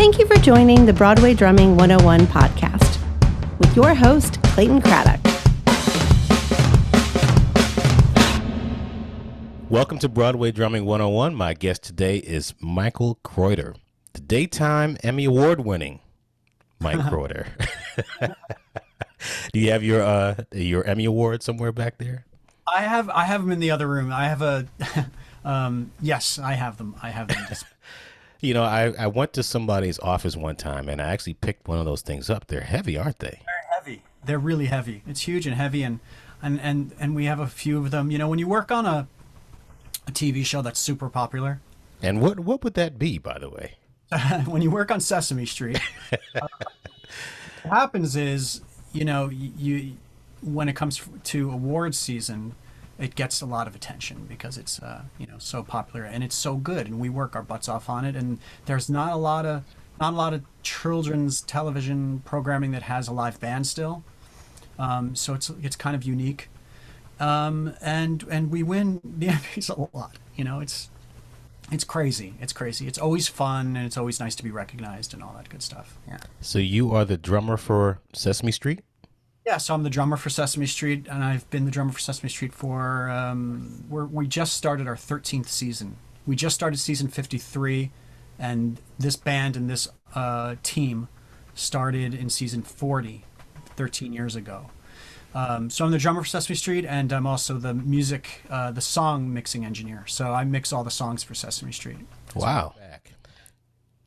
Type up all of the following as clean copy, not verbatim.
Thank you for joining the Broadway Drumming 101 podcast with your host, Clayton Craddock. Welcome to Broadway Drumming 101. My guest today is Michael Croiter, the daytime Emmy Award winning Mike Croiter. Do you have your Emmy Award somewhere back there? I have them in the other room. I have a yes, I have them. You know, I went to somebody's office one time and I actually picked one of those things up. They're heavy, aren't they? They're heavy. They're really heavy. It's huge and heavy, and we have a few of them. You know, when you work on a TV show that's super popular. And what would that be, by the way? When you work on Sesame Street, what happens is, you know, you when it comes to awards season, it gets a lot of attention because it's so popular and it's so good, and we work our butts off on it. And there's not a lot of children's television programming that has a live band still, so it's kind of unique, and we win the Emmys a lot. You know, it's crazy. It's crazy. It's always fun, and it's always nice to be recognized and all that good stuff. Yeah. So you are the drummer for Sesame Street? Yeah, so I'm the drummer for Sesame Street, and I've been the drummer for Sesame Street for, we just started our 13th season. We just started season 53, and this band and this team started in season 40, 13 years ago. So I'm the drummer for Sesame Street, and I'm also the the song mixing engineer. So I mix all the songs for Sesame Street. Wow.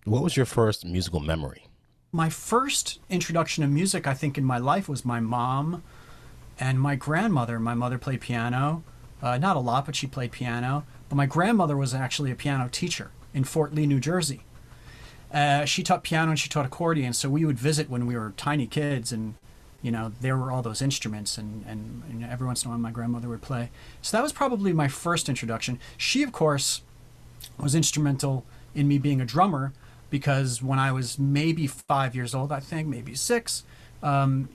What was your first musical memory? My first introduction to music, I think, in my life was my mom and my grandmother. My mother played piano, not a lot, but she played piano. But my grandmother was actually a piano teacher in Fort Lee, New Jersey. She taught piano and she taught accordion, so we would visit when we were tiny kids, and you know, there were all those instruments, and every once in a while my grandmother would play. So that was probably my first introduction. She, of course, was instrumental in me being a drummer, because when I was maybe 5 years old, I think, maybe 6, I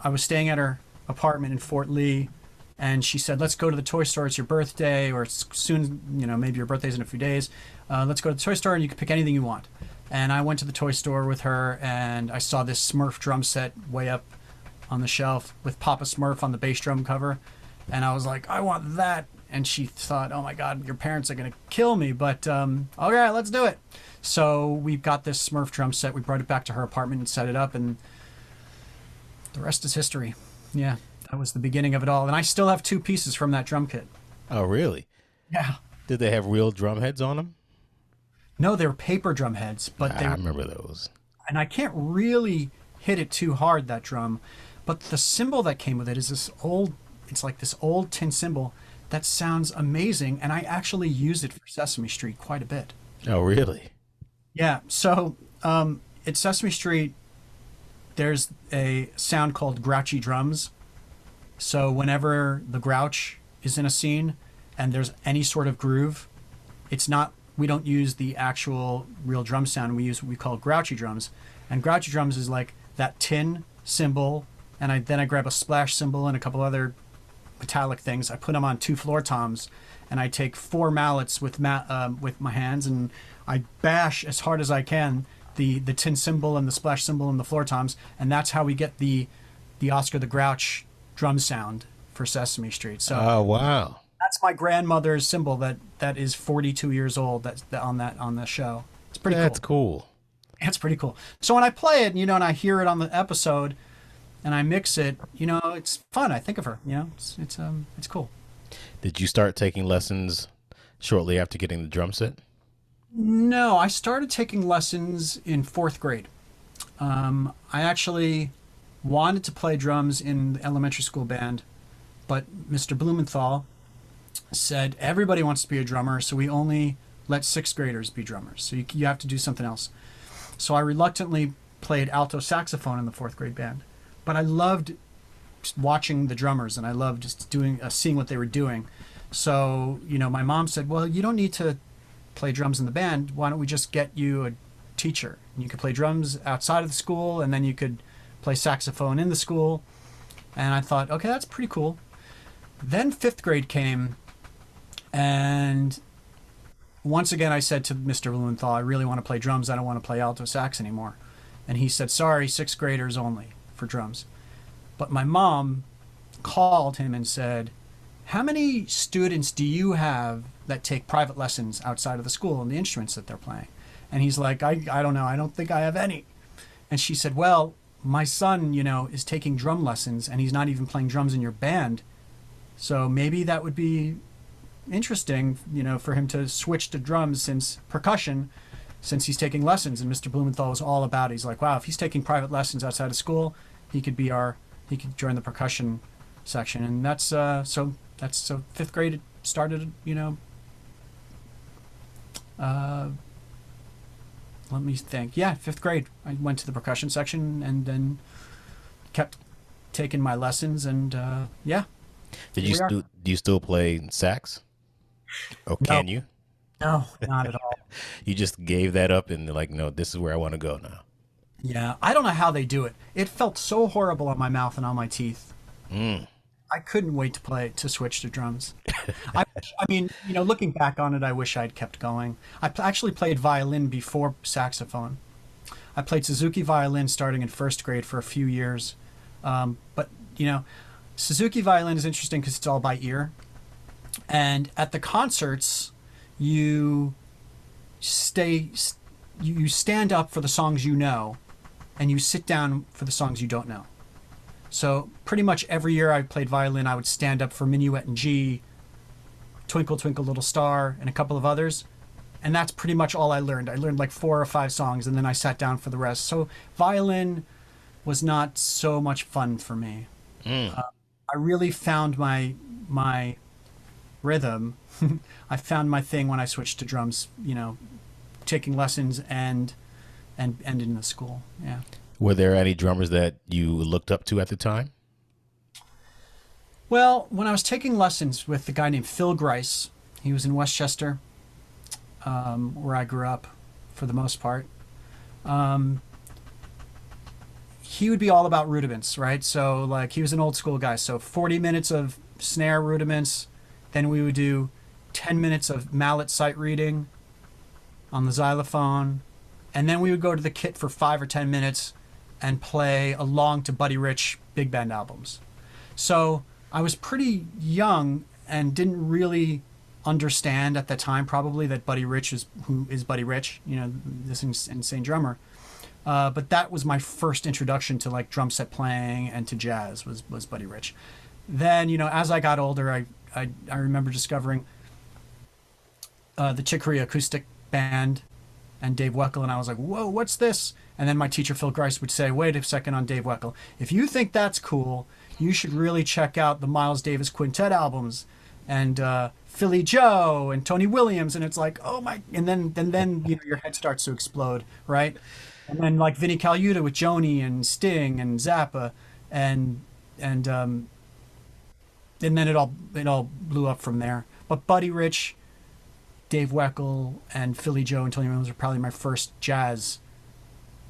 was staying at her apartment in Fort Lee, and she said, let's go to the toy store. It's your birthday, or it's soon, you know, maybe your birthday's in a few days. Let's go to the toy store and you can pick anything you want. And I went to the toy store with her, and I saw this Smurf drum set way up on the shelf with Papa Smurf on the bass drum cover. And I was like, I want that. And she thought, oh my God, your parents are going to kill me, but okay, let's do it. So we got this Smurf drum set. We brought it back to her apartment and set it up, and the rest is history. Yeah, that was the beginning of it all. And I still have 2 pieces from that drum kit. Oh, really? Yeah. Did they have real drum heads on them? No, they were paper drum heads, but I remember those. And I can't really hit it too hard, that drum, but the cymbal that came with it is this old tin cymbal that sounds amazing, and I actually use it for Sesame Street quite a bit. Oh, really? Yeah, so at Sesame Street, there's a sound called grouchy drums. So whenever the Grouch is in a scene and there's any sort of groove, we don't use the actual real drum sound. We use what we call grouchy drums. And grouchy drums is like that tin cymbal, and then I grab a splash cymbal and a couple other metallic things. I put them on 2 floor toms, and I take 4 mallets with my hands, and I bash as hard as I can the tin cymbal and the splash cymbal and the floor toms, and that's how we get the Oscar the Grouch drum sound for Sesame Street. So, oh wow, that's my grandmother's cymbal that is 42 years old. That's on the show. It's pretty cool. That's cool. It's pretty cool. So when I play it, you know, and I hear it on the episode, and I mix it, you know, it's fun. I think of her, you know, it's cool. Did you start taking lessons shortly after getting the drum set? No, I started taking lessons in 4th grade. I actually wanted to play drums in the elementary school band, but Mr. Blumenthal said everybody wants to be a drummer, so we only let 6th graders be drummers. So you have to do something else. So I reluctantly played alto saxophone in the 4th grade band. But I loved watching the drummers, and I loved just seeing what they were doing. So, you know, my mom said, well, you don't need to play drums in the band. Why don't we just get you a teacher? You could play drums outside of the school, and then you could play saxophone in the school. And I thought, okay, that's pretty cool. Then 5th grade came, and once again, I said to Mr. Blumenthal, I really want to play drums. I don't want to play alto sax anymore. And he said, sorry, sixth graders only for drums. But my mom called him and said, how many students do you have that take private lessons outside of the school and the instruments that they're playing? And he's like, I don't know. I don't think I have any. And she said, well, my son, is taking drum lessons and he's not even playing drums in your band. So maybe that would be interesting, for him to switch to drums percussion, since he's taking lessons. And Mr. Blumenthal was all about it. He's like, wow, if he's taking private lessons outside of school, he could join the percussion section. And that's so fifth grade it started, let me think. Yeah, fifth grade. I went to the percussion section and then kept taking my lessons. And yeah. Do you still play sax? Or can you? No, not at all. You just gave that up and like, no, this is where I want to go now. Yeah, I don't know how they do it. It felt so horrible on my mouth and on my teeth. I couldn't wait to switch to drums. I mean, looking back on it, I wish I'd kept going. I actually played violin before saxophone. I played Suzuki violin starting in first grade for a few years. But, Suzuki violin is interesting because it's all by ear. And at the concerts, you stand up for the songs you know, and you sit down for the songs you don't know. So pretty much every year I played violin, I would stand up for Minuet in G, Twinkle Twinkle Little Star, and a couple of others. And that's pretty much all I learned. I learned like 4 or 5 songs, and then I sat down for the rest. So violin was not so much fun for me. I really found my rhythm. I found my thing when I switched to drums, taking lessons and in the school. Yeah. Were there any drummers that you looked up to at the time? Well, when I was taking lessons with a guy named Phil Grice, he was in Westchester, where I grew up for the most part. He would be all about rudiments, right? So like he was an old school guy. So 40 minutes of snare rudiments. Then we would do 10 minutes of mallet sight reading on the xylophone. And then we would go to the kit for 5 or 10 minutes and play along to Buddy Rich big band albums. So I was pretty young and didn't really understand at the time probably that Buddy Rich is Buddy Rich, this insane drummer. But that was my first introduction to like drum set playing and to jazz was Buddy Rich. Then, as I got older, I remember discovering the Chick Corea acoustic band and Dave Weckl, and I was like, whoa, what's this? And then my teacher, Phil Grice, would say, wait a second on Dave Weckl. If you think that's cool, you should really check out the Miles Davis Quintet albums and Philly Joe and Tony Williams. And it's like, oh my, and then your head starts to explode, right? And then like Vinnie Colaiuta with Joni and Sting and Zappa and then it all blew up from there. But Buddy Rich, Dave Weckl, and Philly Joe and Tony Williams were probably my first jazz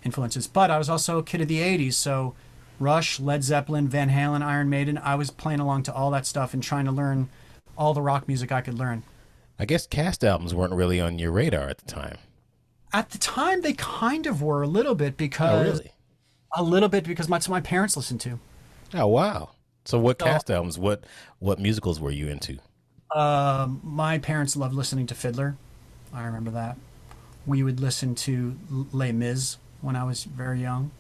influences. But I was also a kid of the 80s, so Rush, Led Zeppelin, Van Halen, Iron Maiden, I was playing along to all that stuff and trying to learn all the rock music I could learn. I guess cast albums weren't really on your radar at the time. At the time, they kind of were a little bit because... Oh, really? A little bit because that's what my parents listened to. Oh, wow. So what cast albums, what musicals were you into? My parents loved listening to Fiddler. I remember that. We would listen to Les Mis when I was very young,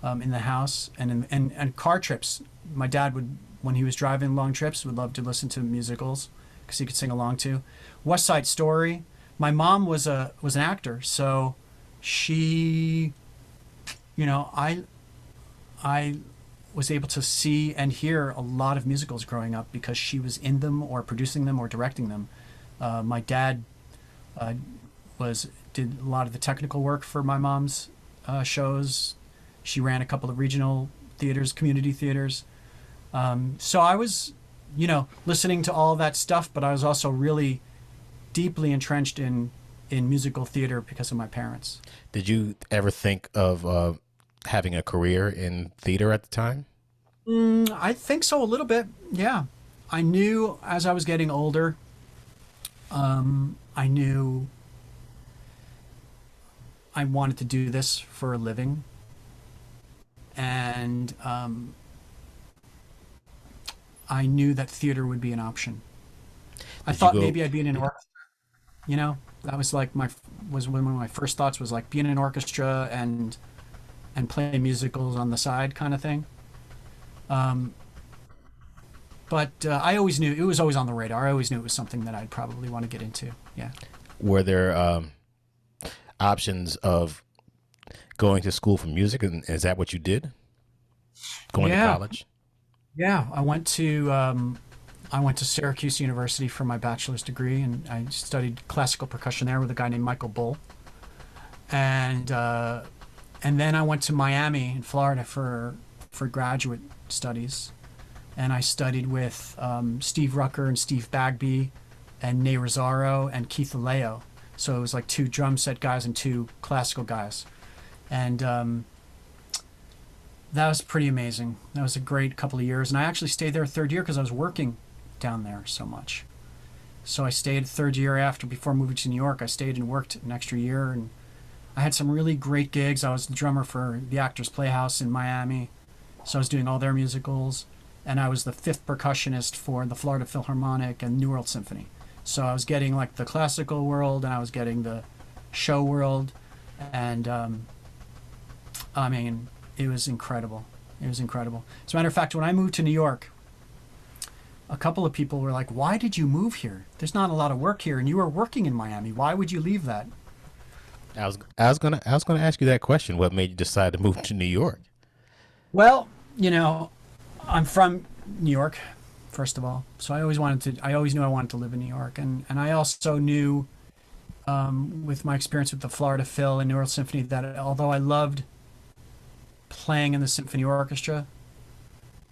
in the house and car trips. My dad would, when he was driving long trips, would love to listen to musicals because he could sing along to. West Side Story. My mom was an actor, so she, I was able to see and hear a lot of musicals growing up because she was in them or producing them or directing them. My dad did a lot of the technical work for my mom's shows. She ran a couple of regional theaters, community theaters. So I was, listening to all that stuff, but I was also really deeply entrenched in musical theater because of my parents. Did you ever think of having a career in theater at the time? I think so, a little bit. Yeah. I knew as I was getting older, I knew I wanted to do this for a living. And I knew that theater would be an option. I thought maybe I'd be in an orchestra. That was like one of my first thoughts was like be in an orchestra and play musicals on the side kind of thing. But I always knew it was always on the radar. I always knew it was something that I'd probably want to get into. Yeah. Were there options of going to school for music, and is that what you did? Going to college? Yeah, I went to Syracuse University for my bachelor's degree, and I studied classical percussion there with a guy named Michael Bull. And then I went to Miami in Florida for graduate studies, and I studied with Steve Rucker and Steve Bagby and Ney Rosario and Keith Aleo. So it was like 2 drum set guys and 2 classical guys. And that was pretty amazing. That was a great couple of years. And I actually stayed there 3rd year because I was working down there so much. So I stayed 3rd year before moving to New York. I stayed and worked an extra year. And I had some really great gigs. I was the drummer for the Actors Playhouse in Miami. So I was doing all their musicals. And I was the 5th percussionist for the Florida Philharmonic and New World Symphony. So I was getting like the classical world and I was getting the show world. And I mean, it was incredible. It was incredible. As a matter of fact, when I moved to New York, a couple of people were like, why did you move here? There's not a lot of work here and you were working in Miami. Why would you leave that? I was gonna ask you that question. What made you decide to move to New York? Well, I'm from New York, first of all. So I always knew I wanted to live in New York. And I also knew, with my experience with the Florida Phil and New World Symphony, that although I loved playing in the symphony orchestra,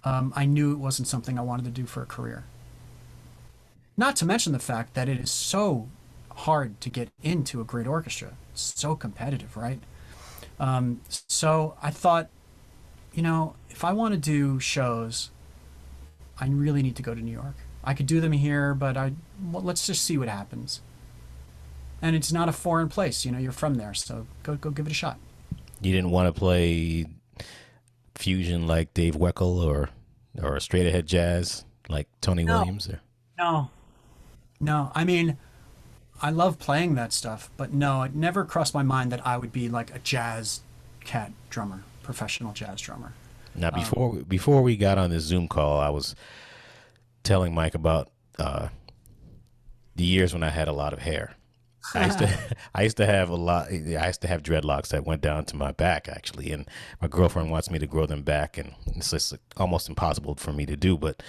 I knew it wasn't something I wanted to do for a career. Not to mention the fact that it is so hard to get into a great orchestra. It's so competitive, right? So I thought, if I want to do shows, I really need to go to New York. I could do them here, but let's just see what happens. And it's not a foreign place, you're from there, so go give it a shot. You didn't want to play fusion like Dave Weckl or straight ahead jazz like Tony Williams? Or? No. I mean, I love playing that stuff, but no, it never crossed my mind that I would be like a jazz cat drummer, professional jazz drummer. Now, before we got on this Zoom call, I was telling Mike about the years when I had a lot of hair. I used to have dreadlocks that went down to my back, actually, and my girlfriend wants me to grow them back, and it's just almost impossible for me to do. But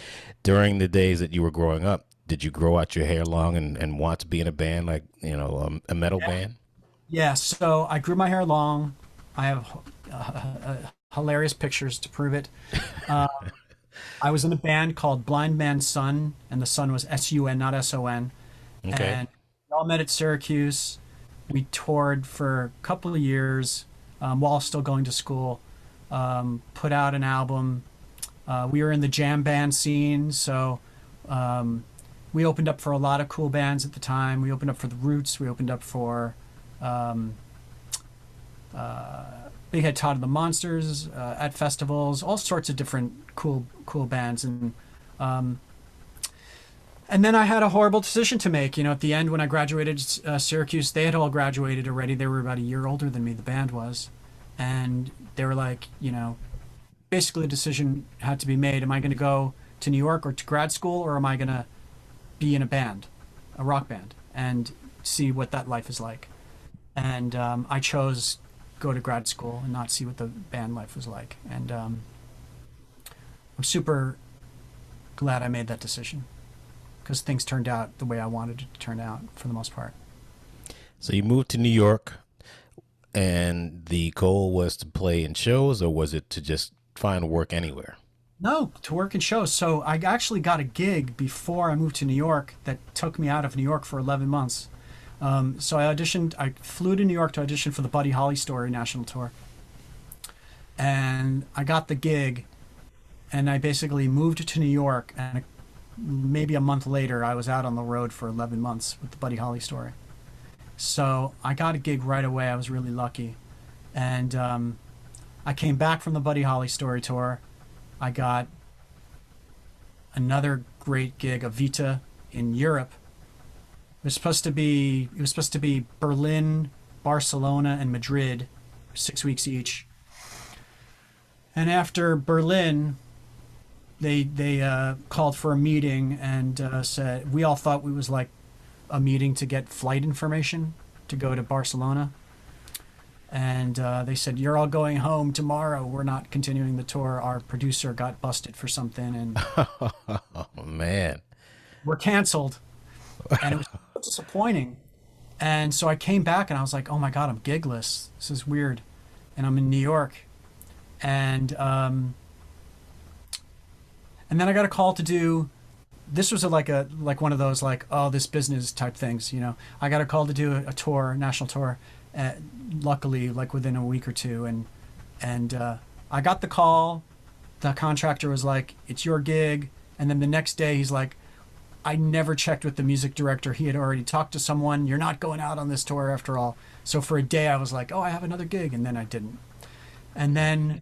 during the days that you were growing up, did you grow out your hair long and want to be in a band, like a metal band? Yeah. So I grew my hair long. I have hilarious pictures to prove it. I was in a band called Blind Man's Son, and the Son was S-U-N, not S-O-N. Okay. And we all met at Syracuse. We toured for a couple of years while still going to school. Put out an album. We were in the jam band scene, so we opened up for a lot of cool bands at the time. We opened up for The Roots. We opened up for Big Head Todd and the Monsters at festivals, all sorts of different cool bands. And then I had a horrible decision to make. At the end when I graduated Syracuse, they had all graduated already. They were about a year older than me, the band was. And they were like, basically a decision had to be made. Am I going to go to New York or to grad school, or am I going to be in a band, a rock band, and see what that life is like? And I chose go to grad school and not see what the band life was like. And I'm super glad I made that decision, because things turned out the way I wanted it to turn out for the most part. So you moved to New York, and the goal was to play in shows, or was it to just find work anywhere? No, to work in shows. So I actually got a gig before I moved to New York that took me out of New York for 11 months. So I flew to New York to audition for the Buddy Holly Story national tour. And I got the gig, and I basically moved to New York, and maybe a month later I was out on the road for 11 months with the Buddy Holly Story. So I got a gig right away. I was really lucky. And I came back from the Buddy Holly Story Tour. I got another great gig, a Vita in Europe. It was supposed to be Berlin, Barcelona, and Madrid, 6 weeks each. And after Berlin, they called for a meeting and said, we all thought it was like a meeting to get flight information to go to Barcelona. And they said, you're all going home tomorrow. We're not continuing the tour. Our producer got busted for something, and Oh, man. we're canceled. And it was so disappointing. And so I came back and I was like, oh my God, I'm gigless. This is weird. And I'm in New York. And then I got a call to do, this was like one of those like, oh, this business type things, you know. I got a call to do a tour, national tour, luckily like within a week or two. And I got the call. The contractor was like, it's your gig. And then the next day he's like, I never checked with the music director. He had already talked to someone. You're not going out on this tour after all. So for a day I was like, oh, I have another gig. And then I didn't. And then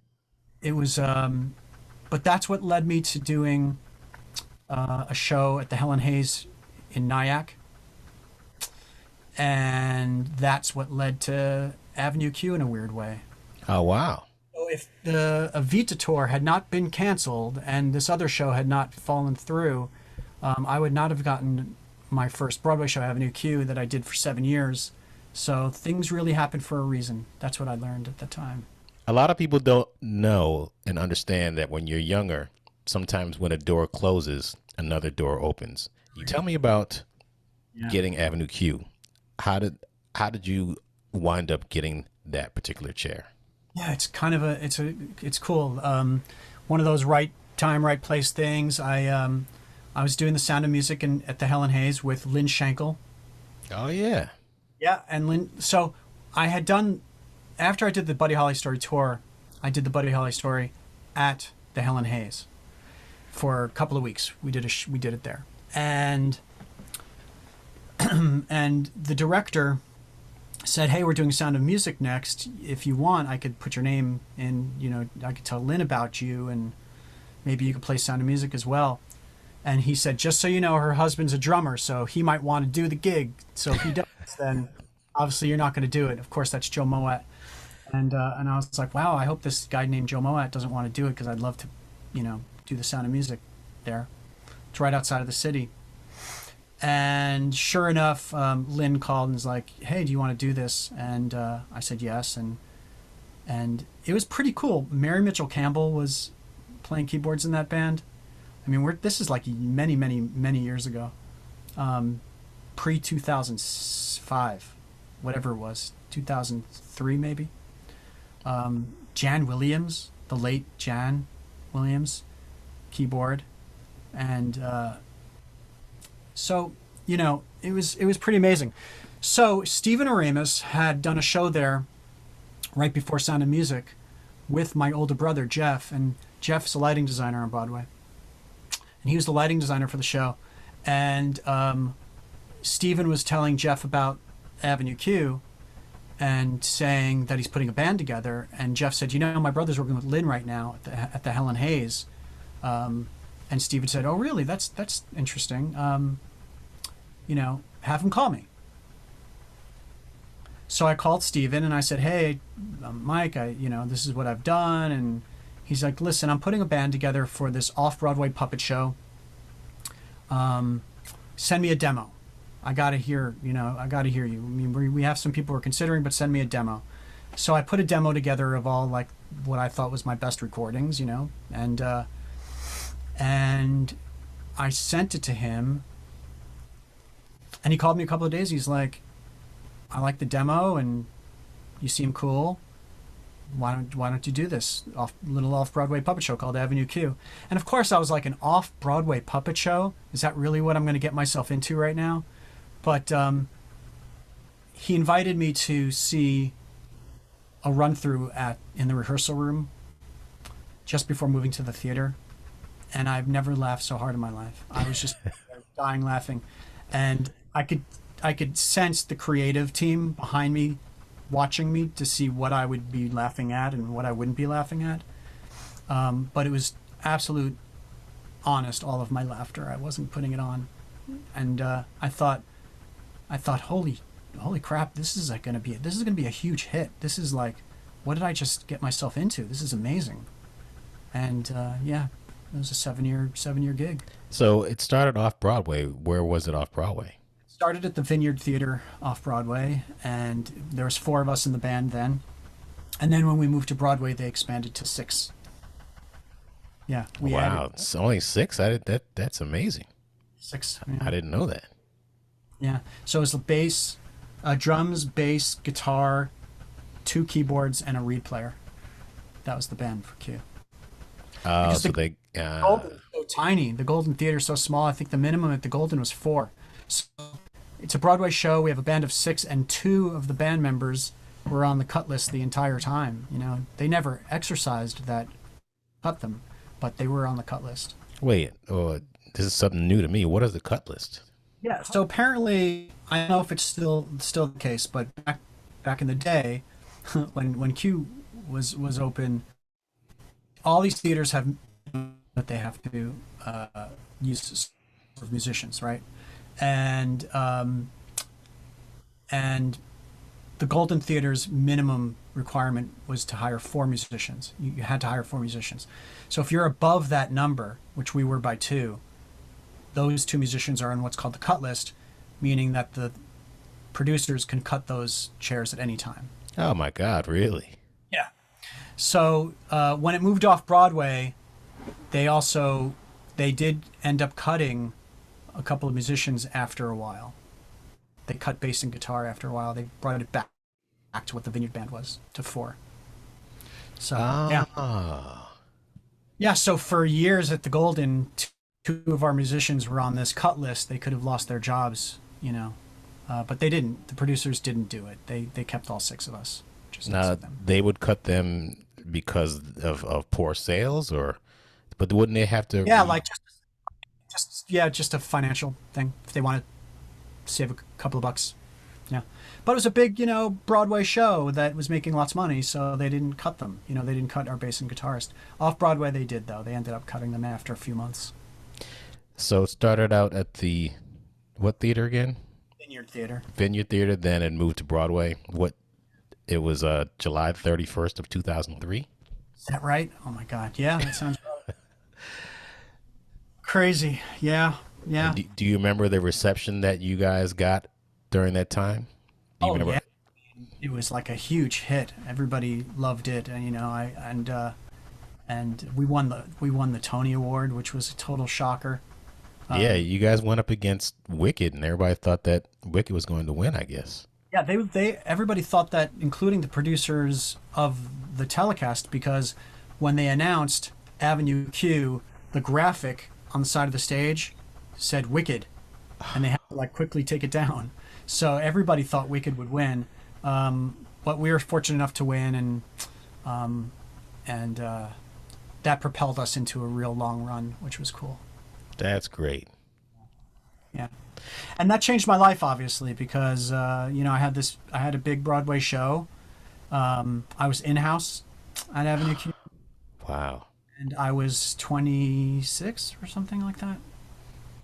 it was, but that's what led me to doing a show at the Helen Hayes in Nyack. And that's what led to Avenue Q in a weird way. Oh, wow. So if the Evita tour had not been canceled and this other show had not fallen through, I would not have gotten my first Broadway show, Avenue Q, that I did for 7 years. So things really happen for a reason. That's what I learned at the time. A lot of people don't know and understand that when you're younger, sometimes when a door closes, another door opens. You tell me about getting Avenue Q. How did you wind up getting that particular chair? Yeah, it's kind of it's cool. One of those right time, right place things. I was doing the Sound of Music at the Helen Hayes with Lynn Schenkel. Oh, yeah. Yeah, and Lynn. So I had done, after I did the Buddy Holly Story tour, I did the Buddy Holly Story at the Helen Hayes for a couple of weeks. We did it there, and and the director said, hey, we're doing Sound of Music next. If you want, I could put your name in, you know, I could tell Lynn about you and maybe you could play Sound of Music as well. And he said, just so you know, her husband's a drummer, so he might want to do the gig. So if he does, then obviously you're not going to do it. Of course, that's Joe Moet. And I was like, wow, I hope this guy named Joe Moet doesn't want to do it, because I'd love to, you know, do the Sound of Music there. It's right outside of the city. And sure enough, Lynn called and was like, hey, do you want to do this? And I said yes. And it was pretty cool. Mary Mitchell Campbell was playing keyboards in that band. I mean, this is like many, many, many years ago. Pre-2005, whatever it was, 2003 maybe. Jan Williams, the late Jan Williams, keyboard. And so, you know, it was pretty amazing. So Stephen Aramis had done a show there right before Sound of Music with my older brother, Jeff. And Jeff's a lighting designer on Broadway. And he was the lighting designer for the show. And Stephen was telling Jeff about Avenue Q and saying that he's putting a band together. And Jeff said, you know, my brother's working with Lynn right now at the Helen Hayes. And Stephen said, oh, really? That's interesting. You know, have him call me. So I called Stephen and I said, hey, Mike, this is what I've done. And he's like, listen, I'm putting a band together for this off-Broadway puppet show. Send me a demo. I got to hear you. I mean, we have some people we're considering, but send me a demo. So I put a demo together of all like what I thought was my best recordings, and I sent it to him. And he called me a couple of days. He's like, I like the demo and you seem cool. Why don't you do this little off-Broadway puppet show called Avenue Q? And of course I was like, an off-Broadway puppet show? Is that really what I'm going to get myself into right now? But he invited me to see a run-through in the rehearsal room just before moving to the theater. And I've never laughed so hard in my life. I was just dying laughing. And I could sense the creative team behind me watching me to see what I would be laughing at and what I wouldn't be laughing at. But it was absolute honest, all of my laughter. I wasn't putting it on. And I thought, holy crap, this is going to be a huge hit. This is like, what did I just get myself into? This is amazing. And yeah, it was a seven-year gig. So it started off Broadway. Where was it off Broadway? It started at the Vineyard Theater off Broadway, and there was 4 of us in the band then. And then when we moved to Broadway, they expanded to 6. Yeah. Wow, it's only 6. That's amazing. 6. I didn't know that. Yeah. So it was bass, drums, bass, guitar, 2 keyboards, and a reed player. That was the band for Q. So Golden is so tiny. The Golden Theater is so small. I think the minimum at the Golden was 4. So it's a Broadway show. We have a band of 6, and 2 of the band members were on the cut list the entire time. You know, they never exercised that cut them, but they were on the cut list. Wait, this is something new to me. What is the cut list? Yeah. So apparently, I don't know if it's still the case, but back in the day, when Q was open, all these theaters have that they have to use for musicians, right? And the Golden Theater's minimum requirement was to hire 4 musicians. You had to hire 4 musicians. So if you're above that number, which we were by 2, those 2 musicians are on what's called the cut list, meaning that the producers can cut those chairs at any time. Oh my God, really? Yeah. So when it moved off Broadway, they did end up cutting a couple of musicians after a while. They cut bass and guitar after a while. They brought it back to what the Vineyard Band was, to 4. So yeah. So for years at the Golden, 2 of our musicians were on this cut list. They could have lost their jobs, you know, but they didn't. The producers didn't do it. They kept all 6 of us. Now they would cut them because of poor sales, but wouldn't they have to? Yeah, like just a financial thing if they want to save a couple of bucks. Yeah, but it was a big, you know, Broadway show that was making lots of money, so they didn't cut them. You know, they didn't cut our bass and guitarist. Off Broadway, they did though. They ended up cutting them after a few months. So it started out at what theater again? Vineyard Theater. Vineyard Theater. Then it moved to Broadway. It was July 31st of 2003. Is that right? Oh my God. Yeah, that sounds right. Crazy. Yeah. Do you remember the reception that you guys got during that time? Yeah. It was like a huge hit. Everybody loved it, and you know, and we won the Tony Award, which was a total shocker. Yeah, you guys went up against Wicked, and everybody thought that Wicked was going to win, I guess. Yeah, everybody thought that, including the producers of the telecast, because when they announced Avenue Q, the graphic on the side of the stage said Wicked, and they had to like quickly take it down. So everybody thought Wicked would win, but we were fortunate enough to win, and that propelled us into a real long run, which was cool. That's great. Yeah. And that changed my life, obviously, because, you know, I had a big Broadway show. I was in-house at Avenue Q. Wow. And I was 26 or something like that.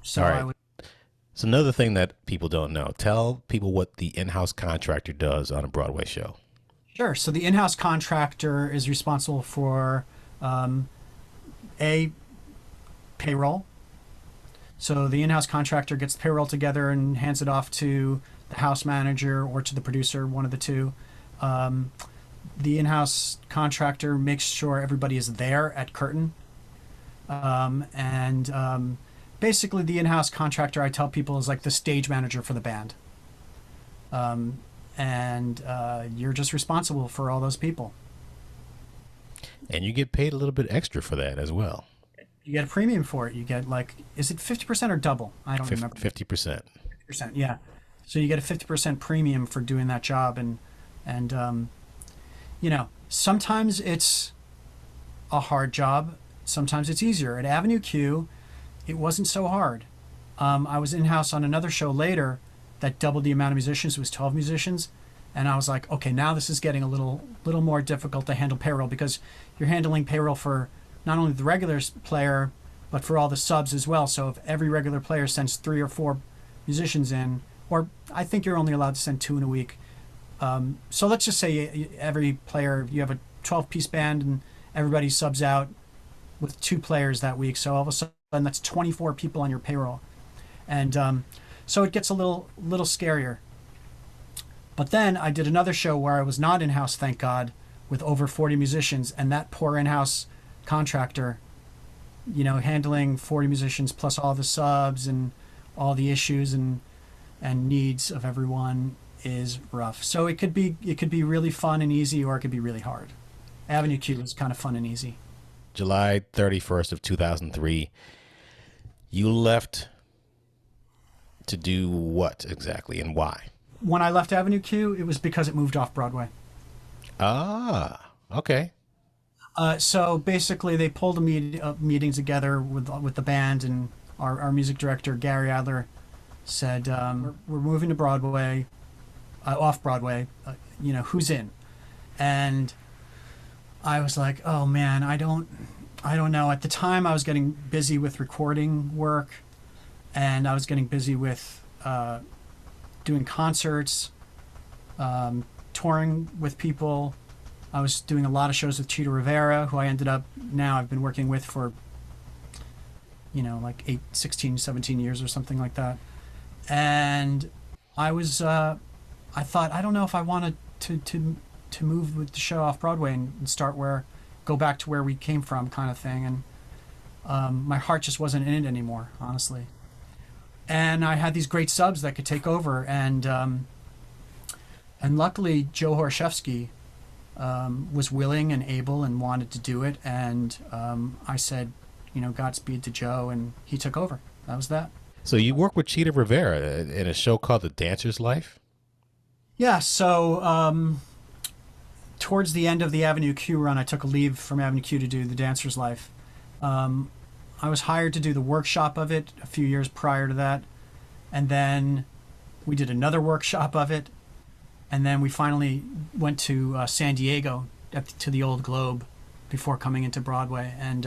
So all right. So another thing that people don't know, tell people what the in-house contractor does on a Broadway show. Sure. So the in-house contractor is responsible for, payroll. So the in-house contractor gets the payroll together and hands it off to the house manager or to the producer, one of the two. The in-house contractor makes sure everybody is there at curtain. Basically the in-house contractor, I tell people, is like the stage manager for the band. You're just responsible for all those people. And you get paid a little bit extra for that as well. You get a premium for it. You get like, is it 50% or double? I don't remember. 50%. 50%, yeah. So you get a 50% premium for doing that job. And you know, sometimes it's a hard job. Sometimes it's easier. At Avenue Q, it wasn't so hard. I was in-house on another show later, that doubled the amount of musicians. It was 12 musicians. And I was like, okay, now this is getting a little more difficult to handle payroll, because you're handling payroll for not only the regular player, but for all the subs as well. So if every regular player sends 3 or 4 musicians in, or I think you're only allowed to send 2 in a week. So let's just say every player, you have a 12-piece band and everybody subs out with 2 players that week. So all of a sudden that's 24 people on your payroll. And so it gets a little scarier. But then I did another show where I was not in-house, thank God, with over 40 musicians, and that poor in-house contractor, handling 40 musicians plus all the subs and all the issues and needs of everyone is rough. So it could be really fun and easy, or it could be really hard. Avenue Q was kind of fun and easy. July 31st of 2003, you left to do what exactly and why? When I left Avenue Q, it was because it moved off Broadway. Ah, okay. So basically, they pulled a meeting together with the band, and our music director, Gary Adler, said, we're moving to Broadway, off Broadway, who's in? And I was like, oh man, I don't know. At the time, I was getting busy with recording work, and I was getting busy with doing concerts, touring with people. I was doing a lot of shows with Chita Rivera, who I've been working with for, like 16, 17 years or something like that. And I thought, I don't know if I wanted to move with the show off Broadway and go back to where we came from, kind of thing. And my heart just wasn't in it anymore, honestly. And I had these great subs that could take over, and luckily Joe Horashevsky was willing and able and wanted to do it, and I said, Godspeed to Joe, and he took over. That was that. So you worked with Chita Rivera in a show called The Dancer's Life? Yeah, so towards the end of the Avenue Q run, I took a leave from Avenue Q to do The Dancer's Life. I was hired to do the workshop of it a few years prior to that, and then we did another workshop of it, and then we finally went to San Diego to the Old Globe before coming into Broadway, and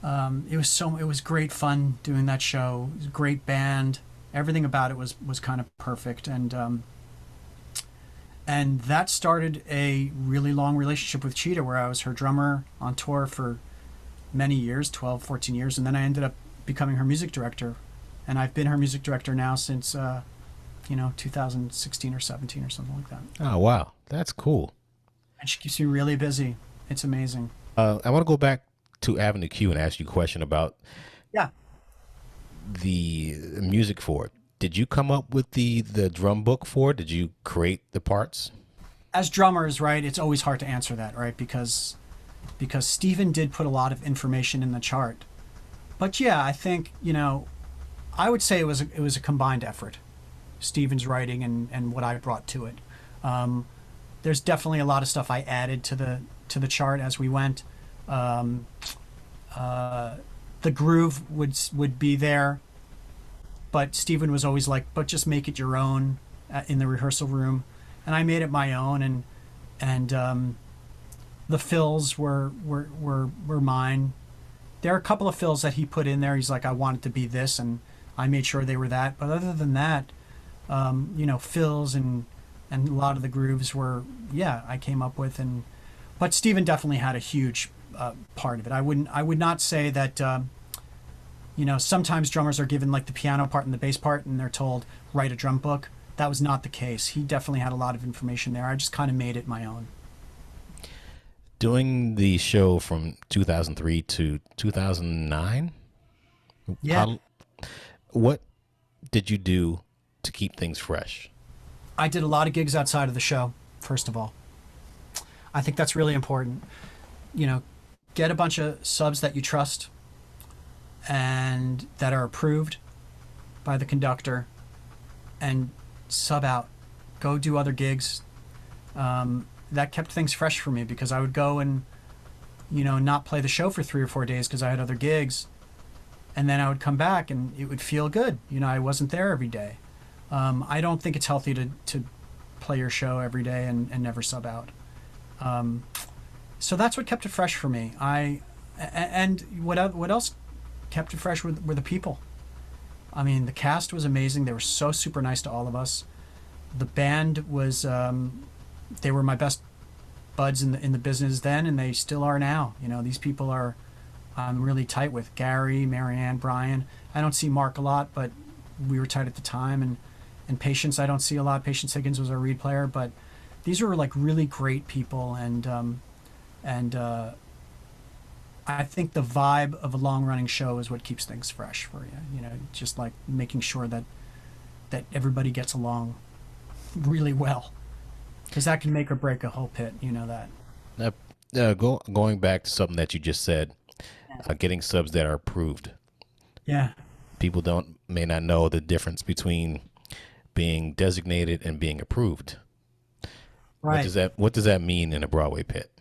it was great fun doing that show. It was a great band. Everything about it was kind of perfect, and that started a really long relationship with Chita, where I was her drummer on tour for many years, 12, 14 years, and then I ended up becoming her music director, and I've been her music director now since 2016 or 17 or something like that. Oh wow, that's cool. And she keeps me really busy. It's amazing. I want to go back to Avenue Q and ask you a question about the music for it. Did you come up with the drum book for it? Did you create the parts? As drummers, right, it's always hard to answer that, right, because Steven did put a lot of information in the chart. But yeah, I think, I would say it was a combined effort. Steven's writing and what I brought to it. There's definitely a lot of stuff I added to the chart as we went. The groove would be there, but Steven was always like, but just make it your own in the rehearsal room. And I made it my own, and the fills were mine. There are a couple of fills that he put in there. He's like, I want it to be this, and I made sure they were that. But other than that, fills and a lot of the grooves were, I came up with. But Steven definitely had a huge part of it. I would not say that, sometimes drummers are given like the piano part and the bass part, and they're told, write a drum book. That was not the case. He definitely had a lot of information there. I just kind of made it my own. Doing the show from 2003 to 2009? Yeah. What did you do to keep things fresh? I did a lot of gigs outside of the show, first of all. I think that's really important. Get a bunch of subs that you trust and that are approved by the conductor, and sub out. Go do other gigs. That kept things fresh for me, because I would go and, not play the show for 3 or 4 days because I had other gigs. And then I would come back and it would feel good. I wasn't there every day. I don't think it's healthy to play your show every day and never sub out. So that's what kept it fresh for me. And what else kept it fresh were the people. I mean, the cast was amazing. They were so super nice to all of us. The band was, they were my best buds in the business then, and they still are now. You know, these people are I'm really tight with. Gary, Marianne, Brian. I don't see Mark a lot, but we were tight at the time. And Patience I don't see a lot. Patience Higgins was our reed player, but these were like really great people, and I think the vibe of a long-running show is what keeps things fresh for you. You know, just like making sure that everybody gets along really well, because that can make or break a whole pit. You know that. Going back to something that you just said, getting subs that are approved. Yeah. People may not know the difference between being designated and being approved. Right. What does that mean in a Broadway pit?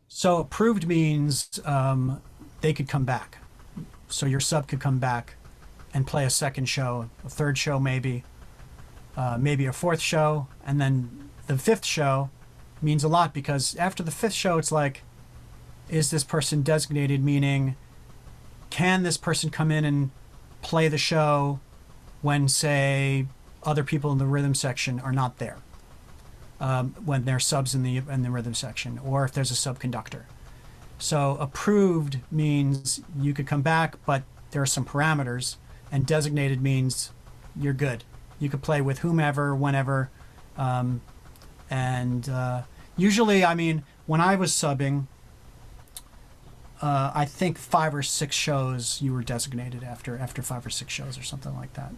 So approved means they could come back. So your sub could come back and play a second show, a third show maybe a fourth show, and then the fifth show means a lot, because after the fifth show it's like, is this person designated, meaning can this person come in and play the show when, say, other people in the rhythm section are not there, when they're subs in the rhythm section, or if there's a sub conductor. So approved means you could come back, but there are some parameters, and designated means you're good. You could play with whomever, whenever, usually, I mean, when I was subbing, I think 5 or 6 shows you were designated after 5 or 6 shows or something like that.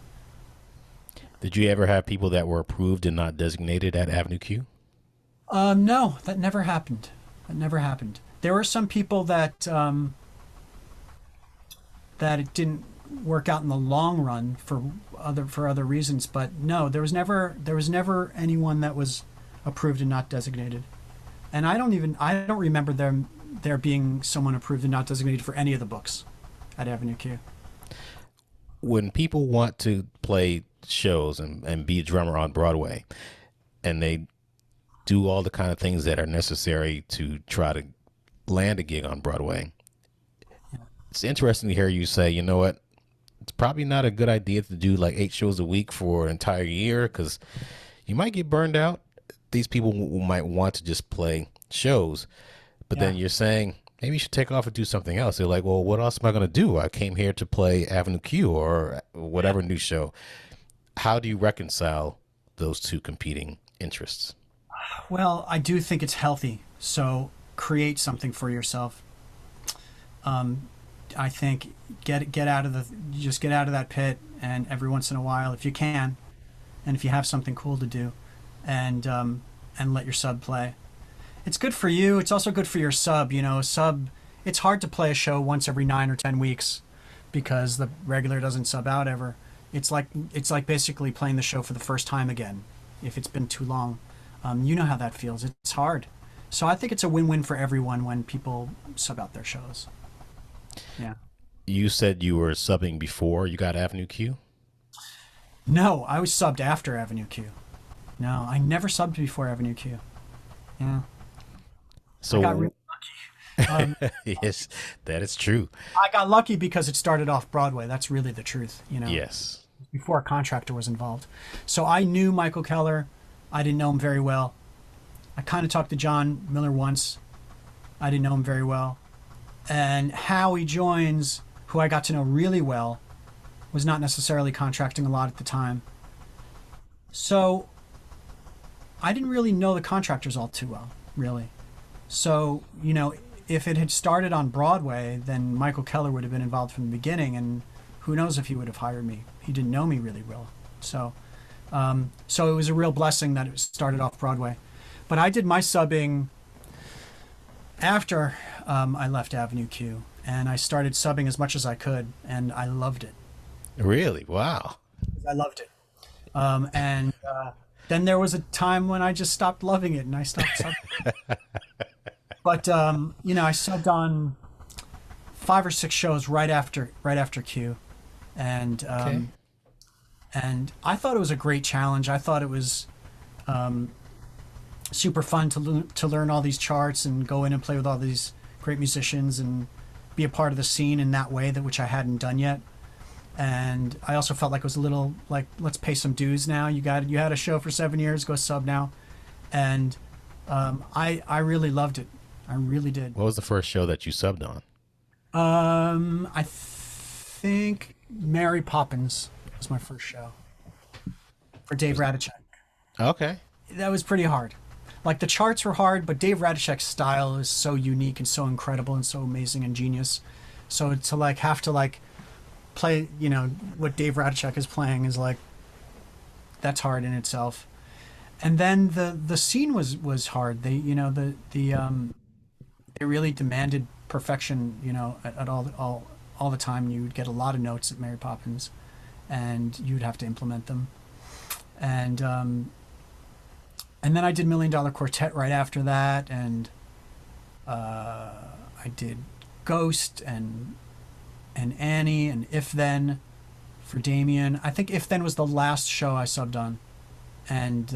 Did you ever have people that were approved and not designated at Avenue Q? No, that never happened. There were some people that it didn't work out in the long run for other reasons, but no, there was never anyone that was approved and not designated. And I don't remember there being someone approved and not designated for any of the books at Avenue Q. When people want to play shows and be a drummer on Broadway, and they do all the kind of things that are necessary to try to land a gig on Broadway, it's interesting to hear you say, you know what, it's probably not a good idea to do like 8 shows a week for an entire year, because you might get burned out. These people might want to just play shows, but then you're saying maybe you should take off and do something else. They're like, well, what else am I going to do? I came here to play Avenue Q or whatever new show. How do you reconcile those two competing interests? Well, I do think it's healthy. So create something for yourself. I think get out of that pit, and every once in a while, if you can, and if you have something cool to do, and let your sub play. It's good for you. It's also good for your sub. You know, it's hard to play a show once every 9 or 10 weeks because the regular doesn't sub out ever. It's like basically playing the show for the first time again if it's been too long. You know how that feels. It's hard. So I think it's a win-win for everyone when people sub out their shows. Yeah. You said you were subbing before you got Avenue Q? No, I was subbed after Avenue Q. No, I never subbed before Avenue Q. Yeah. So I got really lucky. Yes, that is true. I got lucky because it started off Broadway. That's really the truth, you know. Yes. Before a contractor was involved. So I knew Michael Keller. I didn't know him very well. I kind of talked to John Miller once. I didn't know him very well. And Howie Joins, who I got to know really well, was not necessarily contracting a lot at the time. So I didn't really know the contractors all too well, really. So, you know, if it had started on Broadway, then Michael Keller would have been involved from the beginning, and who knows if he would have hired me. He didn't know me really well. So it was a real blessing that it started off Broadway. But I did my subbing after I left Avenue Q, and I started subbing as much as I could, and I loved it. Really? Wow. I loved it. Then there was a time when I just stopped loving it, and I stopped subbing. But you know, I subbed on 5 or 6 shows right after Q, and And I thought it was a great challenge. I thought it was super fun to learn all these charts and go in and play with all these great musicians and be a part of the scene in that way, that which I hadn't done yet. And I also felt like it was a little like, let's pay some dues now. You had a show for 7 years, go sub now. And I really loved it. I really did. What was the first show that you subbed on? I think Mary Poppins was my first show for Dave Radicek. Okay. That was pretty hard. Like, the charts were hard, but Dave Radicek's style is so unique and so incredible and so amazing and genius. So to like have to like play, what Dave Radicek is playing is like, that's hard in itself. And then the scene was hard. They they really demanded perfection, at all the time. You'd get a lot of notes at Mary Poppins, and you'd have to implement them. And then I did $1 Million Quartet right after that, and I did Ghost and Annie and If Then for Damien. I think If Then was the last show I subbed on, and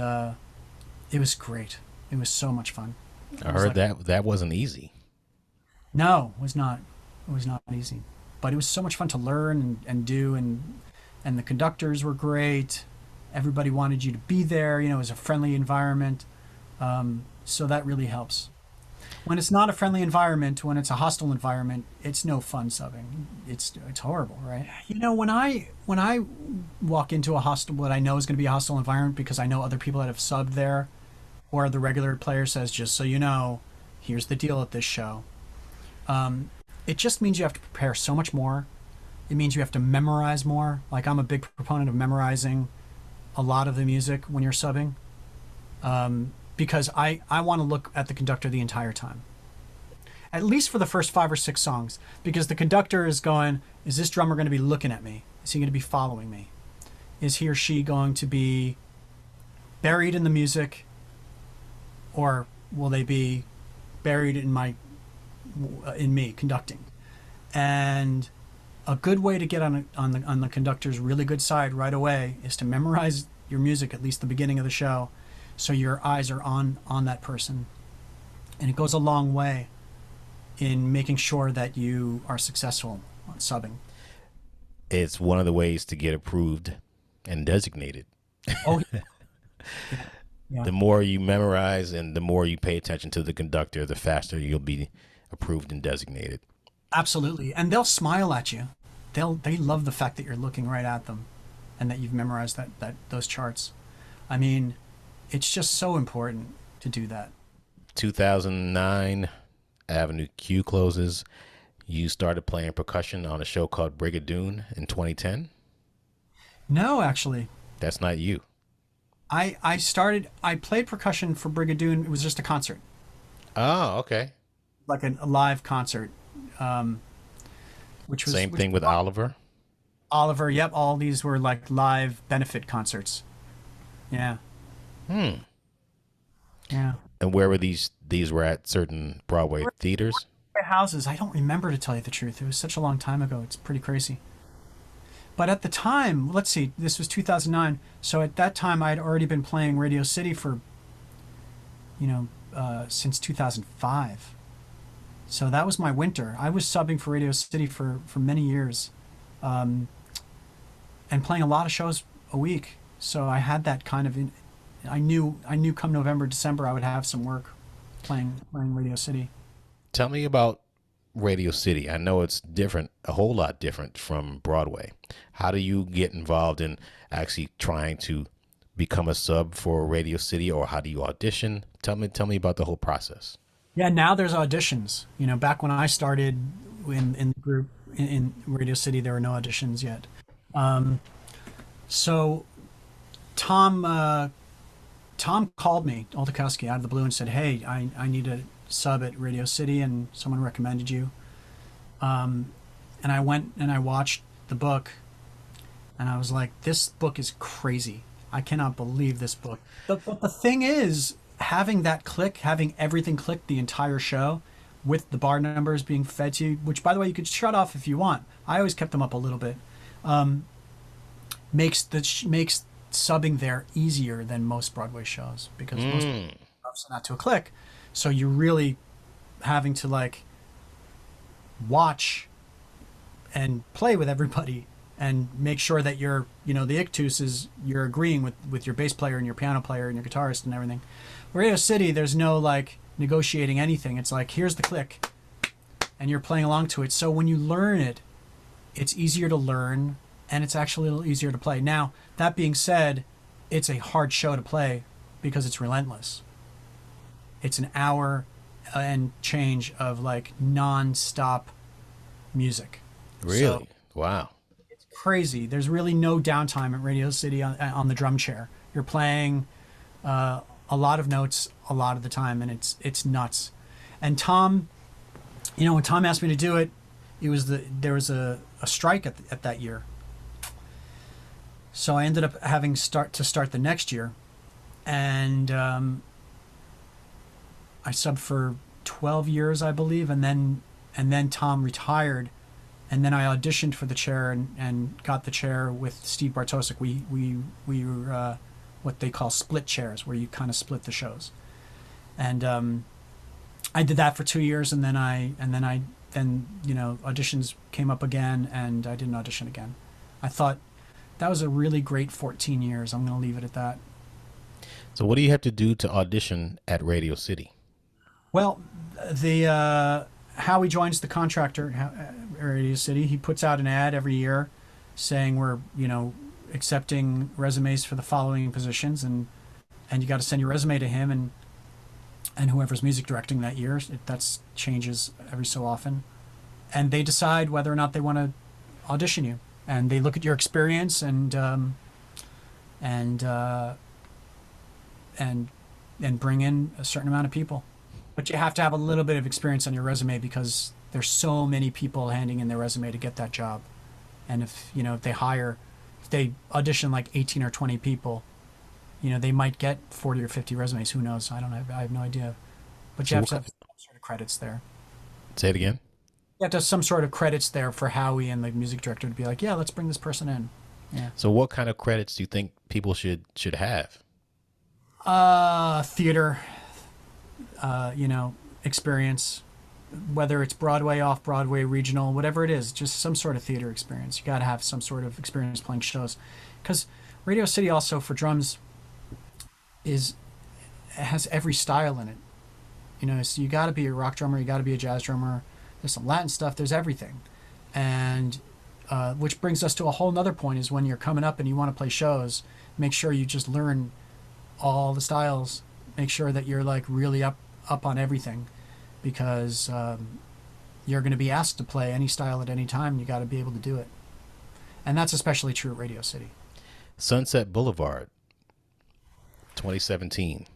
it was great. It was so much fun. I heard that wasn't easy. No, it was not. It was not easy, but it was so much fun to learn and do, and the conductors were great. Everybody wanted you to be there. It was a friendly environment. So that really helps. When it's not a friendly environment, when it's a hostile environment, it's no fun subbing. It's horrible, right? When I walk into a hostile, what I know is going to be a hostile environment, because I know other people that have subbed there, or the regular player says, just so you know, here's the deal at this show. It just means you have to prepare so much more. It means you have to memorize more. Like, I'm a big proponent of memorizing a lot of the music when you're subbing, because I want to look at the conductor the entire time, at least for the first 5 or 6 songs, because the conductor is going, is this drummer going to be looking at me? Is he going to be following me? Is he or she going to be buried in the music, or will they be buried in me conducting? And a good way to get on the conductor's really good side right away is to memorize your music, at least the beginning of the show, so your eyes are on that person. And it goes a long way in making sure that you are successful on subbing. It's one of the ways to get approved and designated. Oh, yeah. Yeah. The more you memorize and the more you pay attention to the conductor, the faster you'll be approved and designated. Absolutely. And they'll smile at you. They love the fact that you're looking right at them and that you've memorized those charts. I mean, it's just so important to do that. 2009, Avenue Q closes. You started playing percussion on a show called Brigadoon in 2010? No, actually. That's not you. I played percussion for Brigadoon. It was just a concert. Oh, okay. Like a live concert. Which was same thing with Oliver. Oliver, yep. All these were like live benefit concerts. Yeah. Yeah. And where were these? These were at certain Broadway theaters? Houses. I don't remember, to tell you the truth. It was such a long time ago. It's pretty crazy. But at the time, let's see, this was 2009. So at that time, I had already been playing Radio City for, since 2005. So that was my winter. I was subbing for Radio City for many years, and playing a lot of shows a week. So I had that kind of, I knew come November, December, I would have some work playing Radio City. Tell me about Radio City. I know it's different, a whole lot different from Broadway. How do you get involved in actually trying to become a sub for Radio City, or how do you audition? Tell me about the whole process. Yeah, now there's auditions. Back when I started in the group in Radio City, there were no auditions yet. So Tom called me, Oltakowski, out of the blue and said, hey, I need a sub at Radio City, and someone recommended you. And I went and I watched the book, and I was like, this book is crazy. I cannot believe this book. But the thing is, having that click, having everything click the entire show, with the bar numbers being fed to you, which, by the way, you could shut off if you want. I always kept them up a little bit. makes subbing there easier than most Broadway shows, because most shows are not to a click, so you're really having to like watch and play with everybody and make sure that you're, the ictus is you're agreeing with your bass player and your piano player and your guitarist and everything. Radio City, there's no like negotiating anything. It's like, here's the click and you're playing along to it. So when you learn it, it's easier to learn and it's actually a little easier to play. Now, that being said, it's a hard show to play because it's relentless. It's an hour and change of like non-stop music. Really? So, wow. it's crazy. There's really no downtime at Radio City on the drum chair. You're playing a lot of notes a lot of the time, and it's nuts. And Tom, when Tom asked me to do it, there was a strike at that year. So I ended up having to start the next year, and I subbed for 12 years, I believe, and then Tom retired, and then I auditioned for the chair and got the chair with Steve Bartosik. We were what they call split chairs, where you kind of split the shows, and I did that for 2 years, and then auditions came up again, and I didn't audition again. I thought that was a really great 14 years. I'm going to leave it at that. So what do you have to do to audition at Radio City? Well, Howie joins the contractor at Radio City. He puts out an ad every year saying we're, accepting resumes for the following positions, and you got to send your resume to him and whoever's music directing that year. That changes every so often. And they decide whether or not they want to audition you. And they look at your experience and bring in a certain amount of people. But you have to have a little bit of experience on your resume, because there's so many people handing in their resume to get that job. And if they audition like 18 or 20 people, they might get 40 or 50 resumes. Who knows? I have no idea. But you have to have some sort of credits there. Say it again. You have to have some sort of credits there for Howie and the music director to be like, yeah, let's bring this person in. Yeah. So what kind of credits do you think people should have? Theater, experience, whether it's Broadway, off-Broadway, regional, whatever it is, just some sort of theater experience. You got to have some sort of experience playing shows. Because Radio City also, for drums, has every style in it. So you got to be a rock drummer, you got to be a jazz drummer. There's some Latin stuff, there's everything. And which brings us to a whole nother point, is when you're coming up and you want to play shows, make sure you just learn all the styles. Make sure that you're like really up on everything, because you're going to be asked to play any style at any time. You got to be able to do it. And that's especially true at Radio City. Sunset Boulevard, 2017.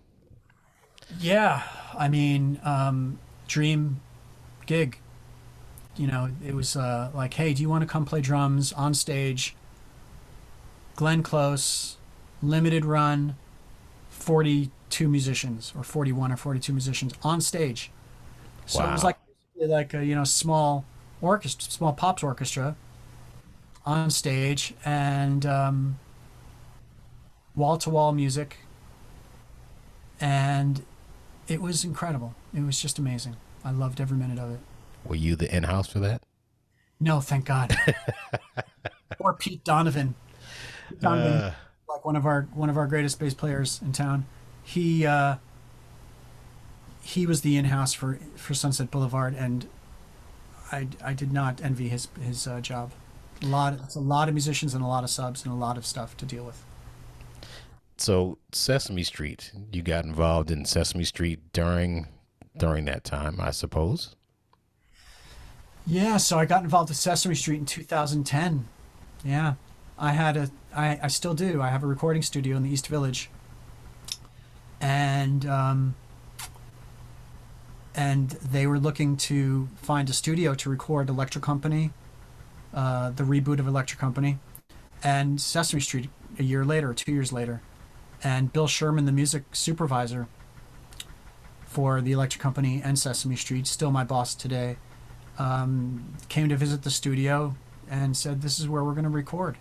Yeah, I mean, dream gig. It was like, hey, do you want to come play drums on stage? Glenn Close, limited run, 42 musicians, or 41 or 42 musicians on stage. So wow. It was like a small orchestra, small pops orchestra on stage, and wall-to-wall music, and it was incredible. It was just amazing. I loved every minute of it. Were you the in-house for that? No, thank God. Or Pete Donovan. Like one of our greatest bass players in town. He was the in-house for Sunset Boulevard, and I did not envy his job. It's a lot of musicians and a lot of subs and a lot of stuff to deal with. So Sesame Street, you got involved in Sesame Street during that time, I suppose. Yeah, so I got involved with Sesame Street in 2010. Yeah, I still do. I have a recording studio in the East Village, and they were looking to find a studio to record Electric Company, the reboot of Electric Company, and Sesame Street a year later, 2 years later. And Bill Sherman, the music supervisor for the Electric Company and Sesame Street, still my boss today, came to visit the studio and said, this is where we're going to record.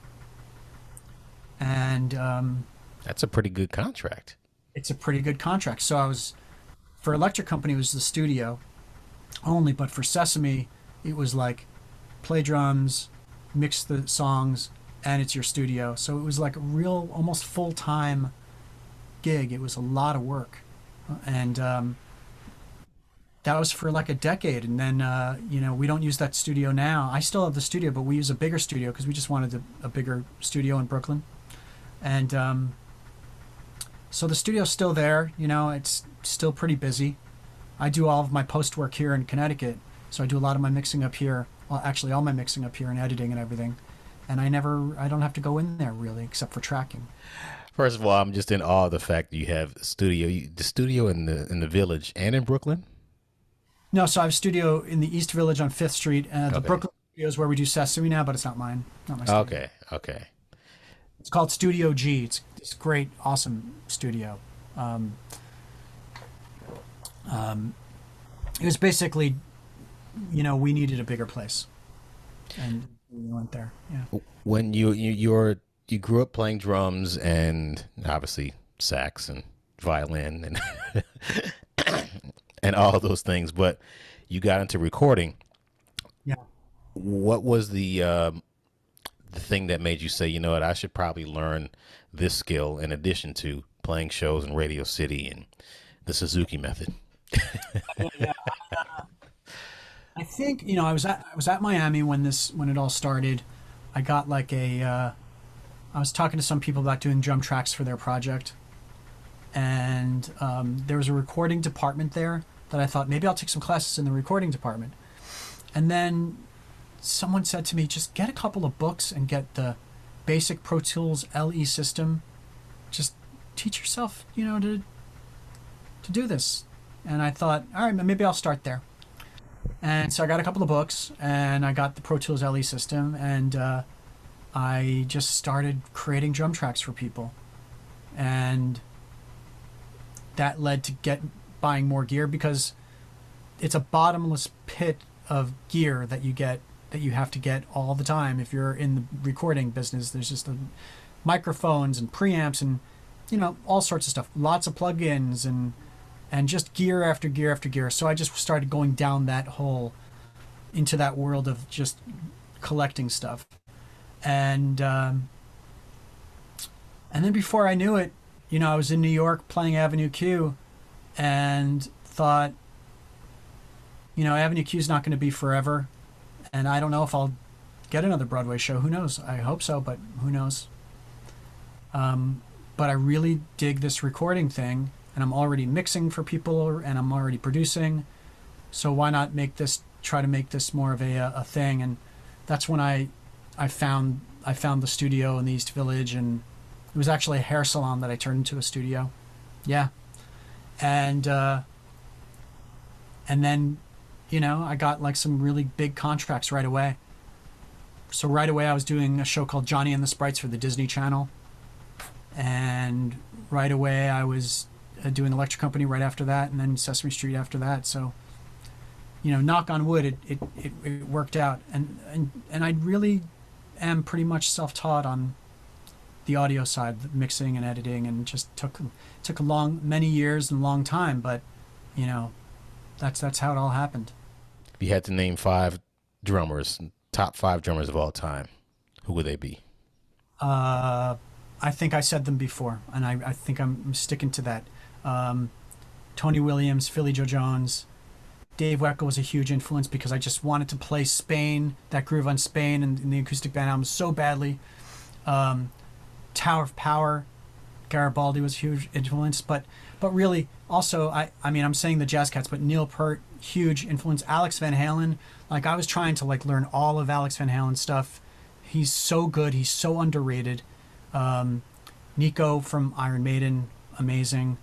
And That's a pretty good contract. it's a pretty good contract. So I was, for Electric Company, it was the studio only, but for Sesame, it was like play drums, mix the songs, and it's your studio. So it was like a real, almost full-time gig. It was a lot of work. And that was for like a decade. And then, we don't use that studio now. I still have the studio, but we use a bigger studio because we just wanted a bigger studio in Brooklyn. And so the studio's still there. It's still pretty busy. I do all of my post work here in Connecticut. So I do a lot of my mixing up here. Well, actually, all my mixing up here and editing and everything. And I don't have to go in there really, except for tracking. First of all, I'm just in awe of the fact that you have the studio in the Village and in Brooklyn. No, so I have a studio in the East Village on 5th Street. The Brooklyn studio is where we do Sesame now, but it's not mine. Not my studio. Okay. It's called Studio G. It's a great, awesome studio. It was basically, we needed a bigger place, and we went there. Yeah. When you grew up playing drums and obviously sax and violin and and all those things, but you got into recording. Yeah. What was the thing that made you say, you know what, I should probably learn this skill in addition to playing shows in Radio City and the Suzuki method? Yeah. I think I was at Miami when it all started. I got like I was talking to some people about doing drum tracks for their project, and there was a recording department there that I thought maybe I'll take some classes in the recording department. And then someone said to me, just get a couple of books and get the basic Pro Tools LE system. Just teach yourself, to do this. And I thought, all right, maybe I'll start there. And so I got a couple of books, and I got the Pro Tools LE system, and I just started creating drum tracks for people. And that led to buying more gear, because it's a bottomless pit of gear that you have to get all the time. If you're in the recording business, there's just microphones and preamps and, all sorts of stuff, lots of plugins and just gear after gear after gear. So I just started going down that hole into that world of just collecting stuff. And then before I knew it, I was in New York playing Avenue Q and thought, Avenue Q is not going to be forever. And I don't know if I'll get another Broadway show. Who knows? I hope so, but who knows? But I really dig this recording thing, and I'm already mixing for people, and I'm already producing. So why not try to make this more of a thing? And that's when I found the studio in the East Village, and it was actually a hair salon that I turned into a studio. Yeah. And then, I got like some really big contracts right away. So right away I was doing a show called Johnny and the Sprites for the Disney Channel. And right away I was doing Electric Company right after that, and then Sesame Street after that. So, knock on wood, it worked out. And I really am pretty much self-taught on the audio side, the mixing and editing, and just took many years and a long time, but that's how it all happened. If you had to name top 5 drummers of all time, who would they be? I think I said them before, and I think I'm sticking to that. Tony Williams, Philly Joe Jones. Dave Weckl was a huge influence because I just wanted to play Spain, that groove on Spain and in the acoustic band album so badly. Tower of Power, Garibaldi was a huge influence, but really also I'm saying the Jazz Cats, but Neil Peart, huge influence. Alex Van Halen, I was trying to learn all of Alex Van Halen stuff. He's so good, he's so underrated. Nico from Iron Maiden, amazing.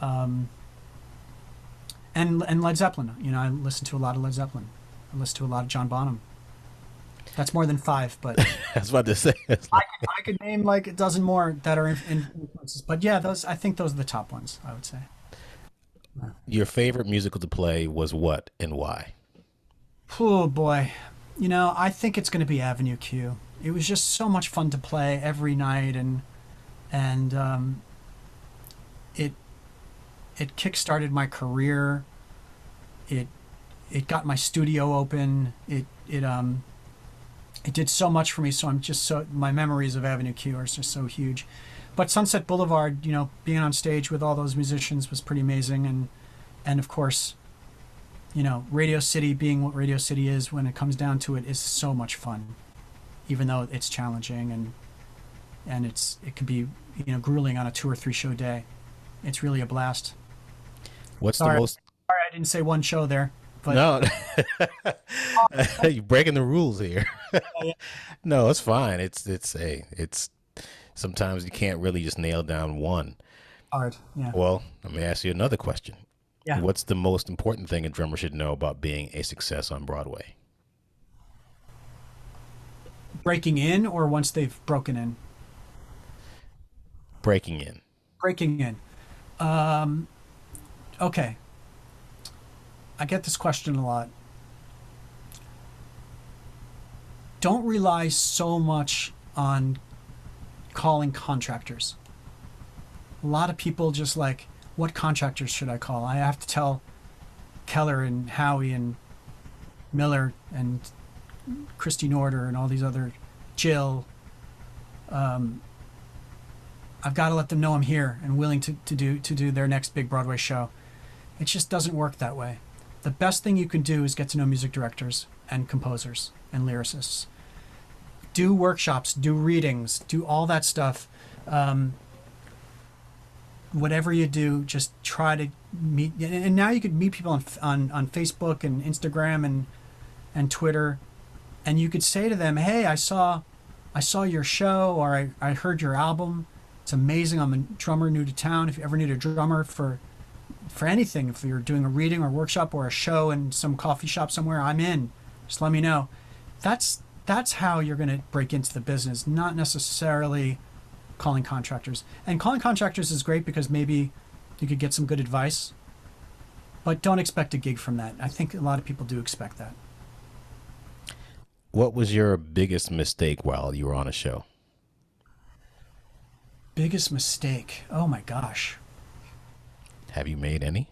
And Led Zeppelin. I listen to a lot of Led Zeppelin. I listen to a lot of John Bonham. That's more than 5, but I was about to say. I could name a dozen more that are influences. But yeah, I think those are the top ones, I would say. Your favorite musical to play was what and why? Oh boy, I think it's going to be Avenue Q. It was just so much fun to play every night, and and it kick-started my career. It got my studio open. It did so much for me. So my memories of Avenue Q are just so huge. But Sunset Boulevard, being on stage with all those musicians was pretty amazing, and of course, Radio City being what Radio City is when it comes down to it is so much fun, even though it's challenging and it can be grueling on a 2 or 3 show day. It's really a blast. What's Sorry, the most? Sorry, I didn't say one show there. But No, you're breaking the rules here. No, it's fine. It's sometimes you can't really just nail down one. Hard, yeah. Well, let me ask you another question. Yeah. What's the most important thing a drummer should know about being a success on Broadway? Breaking in, or once they've broken in? Breaking in. Breaking in. Okay. I get this question a lot. Don't rely so much on calling contractors. A lot of people just like, what contractors should I call? I have to tell Keller and Howie and Miller and Christy Norder and all these other, Jill. I've got to let them know I'm here and willing to do their next big Broadway show. It just doesn't work that way. The best thing you can do is get to know music directors and composers and lyricists. Do workshops, do readings, do all that stuff. Whatever you do, just try to meet. And now you could meet people on Facebook and Instagram and Twitter, and you could say to them, "Hey, I saw your show, or I heard your album. It's amazing. I'm a drummer new to town. If you ever need a drummer for anything, if you're doing a reading or workshop or a show in some coffee shop somewhere, I'm in. Just let me know." That's how you're going to break into the business, not necessarily calling contractors. And calling contractors is great because maybe you could get some good advice, but don't expect a gig from that. I think a lot of people do expect that. What was your biggest mistake while you were on a show? Biggest mistake? Oh my gosh. Have you made any?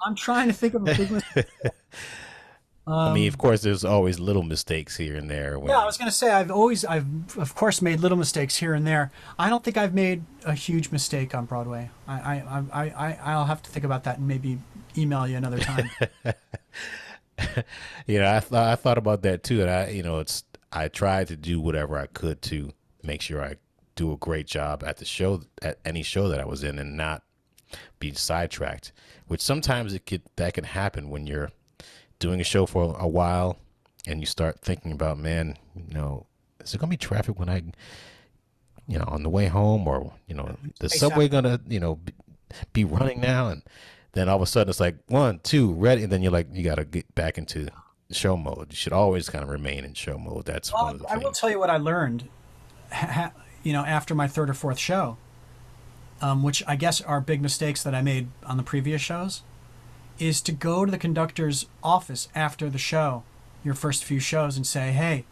I'm trying to think of a big mistake. I mean, of course, there's always little mistakes here and there. Yeah, I was going to say I've of course made little mistakes here and there. I don't think I've made a huge mistake on Broadway. I'll have to think about that and maybe email you another time. I thought about that too, and I tried to do whatever I could to make sure I do a great job at the show, at any show that I was in, and not be sidetracked. Which sometimes that can happen when you're doing a show for a while and you start thinking about, man, is there gonna be traffic when I, on the way home, or the subway gonna be running now, and then all of a sudden it's like 1, 2, ready, and then you're like, you gotta get back into show mode. You should always kind of remain in show mode. That's one of the things. I will tell you what I learned, after my 3rd or 4th show, which I guess are big mistakes that I made on the previous shows, is to go to the conductor's office after the show, your first few shows, and say, "Hey,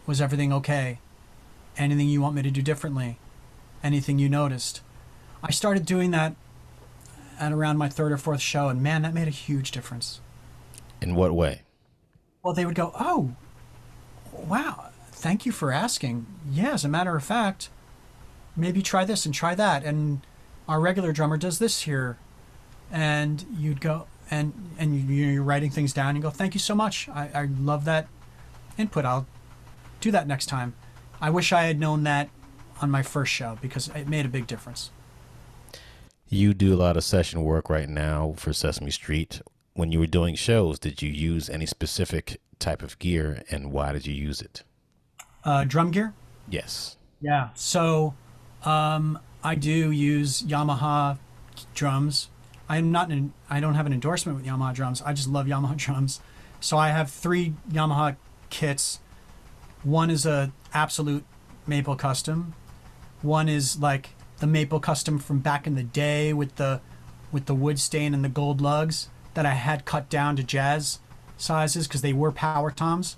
was everything okay? Anything you want me to do differently? Anything you noticed?" I started doing that at around my 3rd or 4th show, and man, that made a huge difference. In what way? Well, they would go, "Oh, wow, thank you for asking. Yeah, as a matter of fact, maybe try this and try that, and our regular drummer does this here." And you'd go and you're writing things down and you go, "Thank you so much. I love that input. I'll do that next time." I wish I had known that on my first show because it made a big difference. You do a lot of session work right now for Sesame Street. When you were doing shows, did you use any specific type of gear, and why did you use it? Drum gear? Yes. Yeah. So I do use Yamaha drums. I don't have an endorsement with Yamaha drums. I just love Yamaha drums. So I have 3 Yamaha kits. One is a absolute Maple Custom. One is like the Maple Custom from back in the day with the wood stain and the gold lugs that I had cut down to jazz sizes because they were power toms.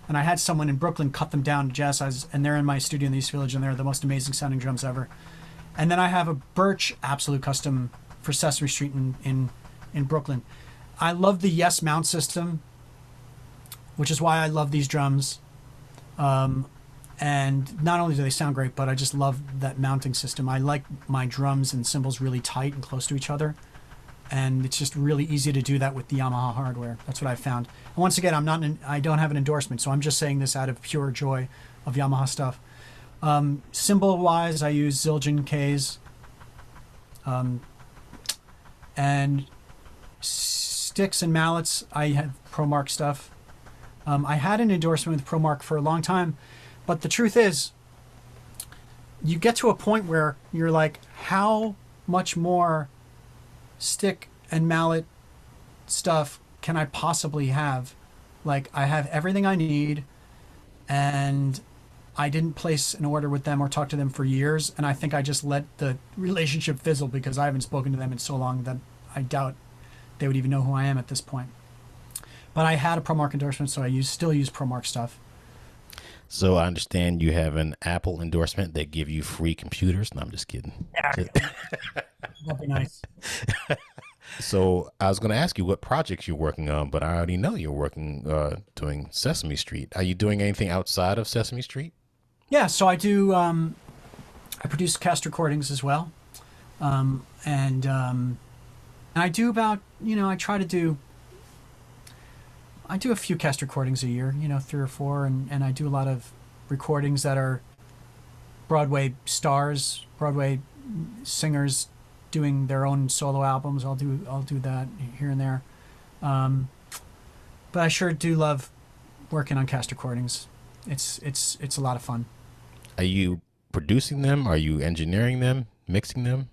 And I had someone in Brooklyn cut them down to jazz sizes, and they're in my studio in the East Village, and they're the most amazing sounding drums ever. And then I have a Birch Absolute Custom for Sesame Street in Brooklyn. I love the Yes mount system, which is why I love these drums. And not only do they sound great, but I just love that mounting system. I like my drums and cymbals really tight and close to each other. And it's just really easy to do that with the Yamaha hardware. That's what I found. And once again, I don't have an endorsement, so I'm just saying this out of pure joy of Yamaha stuff. Cymbal-wise, I use Zildjian Ks. And sticks and mallets, I have ProMark stuff. I had an endorsement with ProMark for a long time, but the truth is, you get to a point where you're like, how much more stick and mallet stuff can I possibly have? Like, I have everything I need, and I didn't place an order with them or talk to them for years, and I think I just let the relationship fizzle because I haven't spoken to them in so long that I doubt they would even know who I am at this point. But I had a ProMark endorsement, so I still use ProMark stuff. So I understand you have an Apple endorsement that give you free computers. No, I'm just kidding. Yeah. That'd be nice. So I was going to ask you what projects you're working on, but I already know you're working doing Sesame Street. Are you doing anything outside of Sesame Street? Yeah, so I do. I produce cast recordings as well, and I do about I do a few cast recordings a year, 3 or 4, and I do a lot of recordings that are Broadway stars, Broadway singers doing their own solo albums. I'll do that here and there. But I sure do love working on cast recordings. It's a lot of fun. Are you producing them? Are you engineering them, mixing them?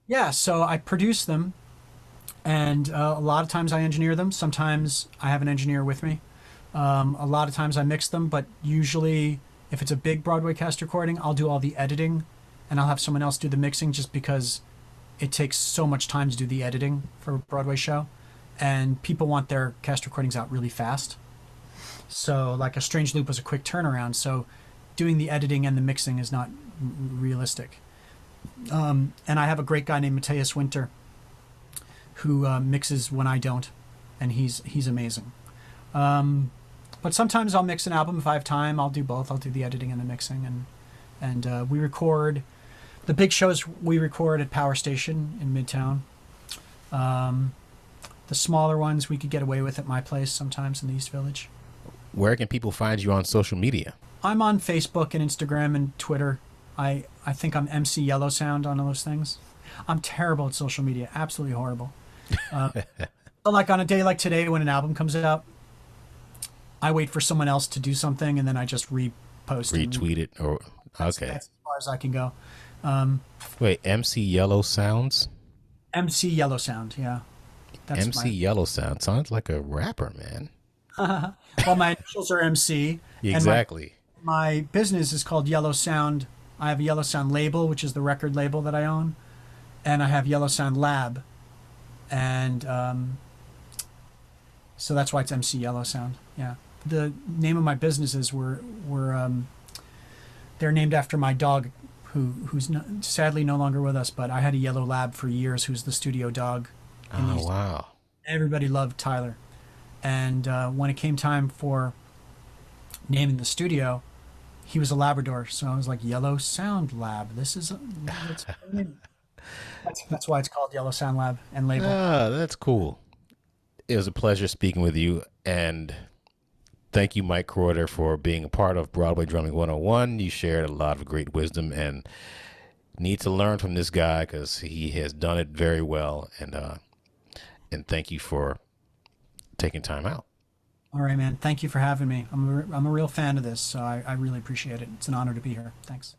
Yeah, so I produce them, and a lot of times I engineer them. Sometimes I have an engineer with me. A lot of times I mix them, but usually if it's a big Broadway cast recording, I'll do all the editing, and I'll have someone else do the mixing just because it takes so much time to do the editing for a Broadway show, and people want their cast recordings out really fast. So like A Strange Loop was a quick turnaround, so doing the editing and the mixing is not realistic. And I have a great guy named Mateus Winter who mixes when I don't, and he's amazing. But sometimes I'll mix an album if I have time. I'll do both. I'll do the editing and the mixing, and we record the big shows. We record at Power Station in Midtown. The smaller ones we could get away with at my place sometimes in the East Village. Where can people find you on social media? I'm on Facebook and Instagram and Twitter. I think I'm MC Yellow Sound on those things. I'm terrible at social media, absolutely horrible. But like on a day like today when an album comes out, I wait for someone else to do something and then I just repost, retweet it, or okay. That's as far as I can go. Wait, MC Yellow Sounds? MC Yellow Sound, yeah. That's MC Yellow Sound sounds like a rapper, man. Well, my initials are MC. Exactly. And my business is called Yellow Sound. I have a Yellow Sound label, which is the record label that I own, and I have Yellow Sound Lab, and so that's why it's MC Yellow Sound. Yeah, the name of my businesses were they're named after my dog, who's sadly no longer with us. But I had a Yellow Lab for years, who's the studio dog. Oh wow! Everybody loved Tyler, and when it came time for naming the studio, he was a Labrador, so I was like, Yellow Sound Lab. This is that's why it's called Yellow Sound Lab and label. Ah, that's cool. It was a pleasure speaking with you, and thank you, Mike Croiter, for being a part of Broadway Drumming 101. You shared a lot of great wisdom, and need to learn from this guy because he has done it very well. And thank you for taking time out. All right, man. Thank you for having me. I'm a real fan of this, so I really appreciate it. It's an honor to be here. Thanks.